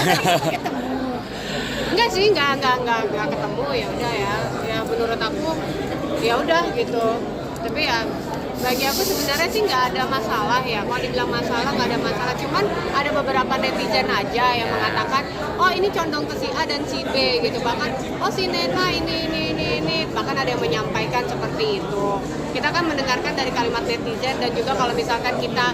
Ketemu. Enggak sih, enggak ketemu, ya udah ya. Ya menurut aku ya udah gitu. Tapi ya bagi aku sebenarnya sih nggak ada masalah ya. Kalau dibilang masalah nggak ada masalah. Cuman ada beberapa netizen aja yang mengatakan, oh ini condong ke si A dan si B gitu. Bahkan, oh si Nena ini. Bahkan ada yang menyampaikan seperti itu. Kita kan mendengarkan dari kalimat netizen dan juga kalau misalkan kita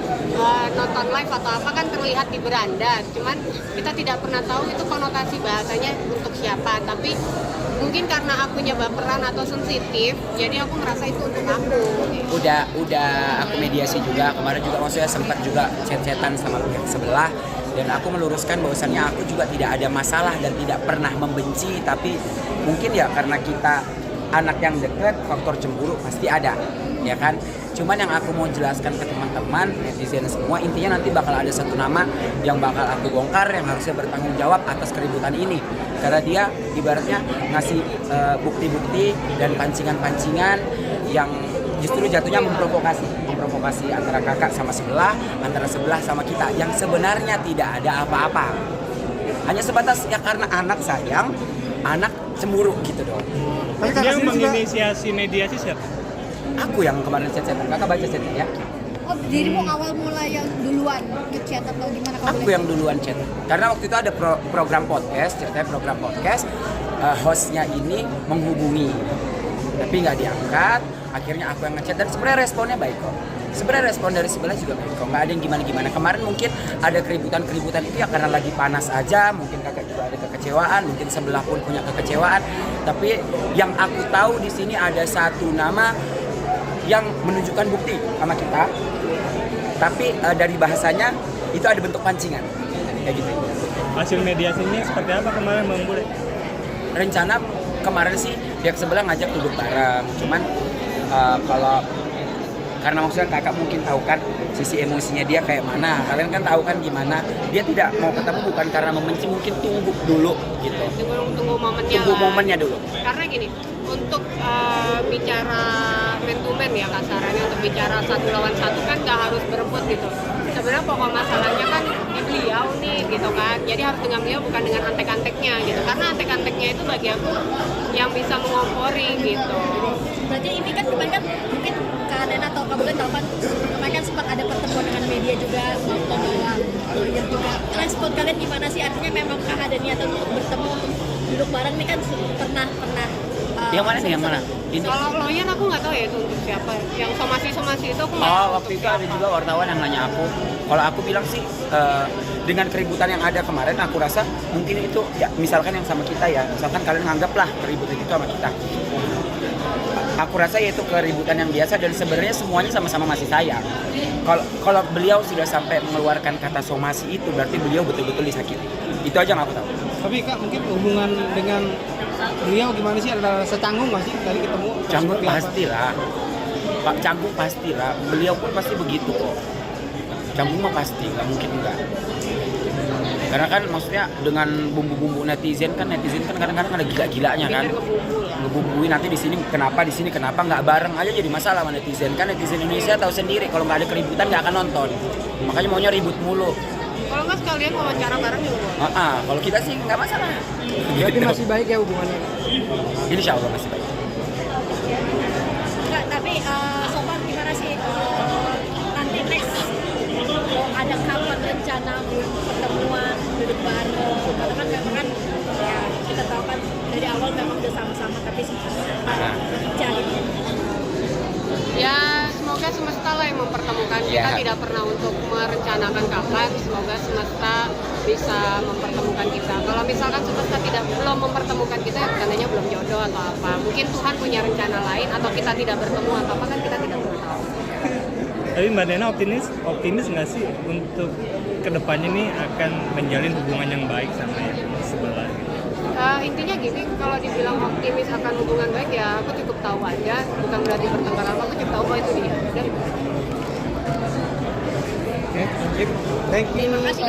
nonton live atau apa kan terlihat di beranda. Cuman kita tidak pernah tahu itu konotasi bahasanya untuk siapa. Tapi mungkin karena akunya baperan atau sensitif, jadi aku merasa itu untuk aku. Udah aku mediasi juga kemarin juga, maksudnya sempat juga chat-chatan sama pihak sebelah dan aku meluruskan bahwasannya aku juga tidak ada masalah dan tidak pernah membenci, tapi mungkin ya karena kita anak yang dekat faktor cemburu pasti ada, ya kan. Cuman yang aku mau jelaskan ke teman-teman netizen semua, intinya nanti bakal ada satu nama yang bakal aku bongkar yang harusnya bertanggung jawab atas keributan ini, karena dia ibaratnya ngasih bukti-bukti dan pancingan-pancingan yang justru jatuhnya memprovokasi antara kakak sama sebelah, antara sebelah sama kita, yang sebenarnya tidak ada apa-apa, hanya sebatas ya karena anak sayang, anak cemburu gitu doang. Tapi yang menginisiasi mediasi siapa? Aku yang kemarin chat-chatan, kakak baca chatnya ya? Oh, dirimu awal mulai yang duluan chat atau gimana? Aku yang duluan chat. Karena waktu itu ada program podcast, ceritanya program podcast, hostnya ini menghubungi, tapi nggak diangkat. Akhirnya aku yang ngechat dan sebenarnya responnya baik kok. Sebenarnya respon dari sebelah juga baik kok, nggak ada yang gimana-gimana. Kemarin mungkin ada keributan itu ya karena lagi panas aja, mungkin kakak juga ada kekecewaan, mungkin sebelah pun punya kekecewaan. Tapi yang aku tahu di sini ada satu nama yang menunjukkan bukti sama kita, tapi dari bahasanya itu ada bentuk pancingan kayak gitu. Hasil mediasinya seperti apa kemarin Bang Bule? Rencana kemarin sih pihak sebelah ngajak duduk bareng, cuman kalau karena maksudnya kakak mungkin tahu kan sisi emosinya dia kayak mana, kalian kan tahu kan gimana, dia tidak mau ketemu bukan karena membenci, mungkin tunggu dulu gitu, Tunggu momennya tunggu lah. momennya dulu. Karena gini, untuk bicara man to man ya kasarannya, untuk bicara satu lawan satu kan nggak harus berebut gitu. Sebenarnya pokok masalahnya kan di beliau nih gitu kan. Jadi harus dengan beliau bukan dengan antek-anteknya gitu. Karena antek-anteknya itu bagi aku yang bisa mengompori gitu. Berarti ini kan kemarin kan mungkin Kak Nena atau Kak Bulan tahu kan kemarin kan sempat ada pertemuan dengan media juga, maupun lawyer juga. Respon kalian gimana sih? Artinya memang Kak ada niatan untuk bertemu, untuk duduk bareng nih kan pernah Yang mana nih, yang mana? Ini. Kalau lawyer aku nggak tahu ya itu untuk siapa. Yang somasi itu aku nggak tahu Oh, untuk waktu itu siapa. ada juga wartawan yang nanya aku. Kalau aku bilang sih dengan keributan yang ada kemarin, aku rasa mungkin itu ya misalkan yang sama kita ya, misalkan kalian nganggaplah keributan itu sama kita. Aku rasa ya itu keributan yang biasa dan sebenarnya semuanya sama-sama masih sayang. Kalau beliau sudah sampai mengeluarkan kata somasi itu berarti beliau betul-betul disakiti. Itu aja yang aku tahu. Tapi Kak, mungkin hubungan dengan beliau gimana sih? Ada secanggung nggak sih tadi ketemu? Canggung Seperti apa? pastilah. Pak Canggung pastilah. Beliau pun pasti begitu kok. Canggung mah pasti, nggak mungkin enggak. Karena kan maksudnya dengan bumbu-bumbu netizen kan kadang-kadang ada gila-gilanya kan. Ngebumbuin nanti di sini kenapa nggak bareng aja jadi masalah sama netizen. Kan netizen Indonesia tahu sendiri kalau nggak ada keributan nggak akan nonton. Makanya maunya ribut mulu. Kalau nggak sekalian wawancara bareng juga. Kalau kita sih nggak masalah. Berarti masih baik ya hubungannya? Insya Allah masih baik. Enggak, tapi so far gimana sih nanti next mau ada kapan rencana pertemuan duduk bareng? Karena kan memang kan ya kita tahu kan dari awal memang udah sama-sama tapi bicara Ya semoga semesta lah yang mempertemukan. Kita Ya. tidak pernah untuk merencanakan kapan. Semoga semesta bisa mempertemukan kita. Kalau misalkan semesta belum mempertemukan kita, ya tandanya belum jodoh atau apa. Mungkin Tuhan punya rencana lain atau kita tidak bertemu atau apa kan kita tidak pernah tahu. Tapi Mbak Nena optimis nggak sih untuk kedepannya nih akan menjalin hubungan yang baik sama yang sebelah? Intinya gini, kalau dibilang optimis akan hubungan baik ya aku cukup tahu aja. Bukan berarti bertengkar apa, aku cukup tahu bahwa itu dia. Dan Oke, thank you. Terima kasih.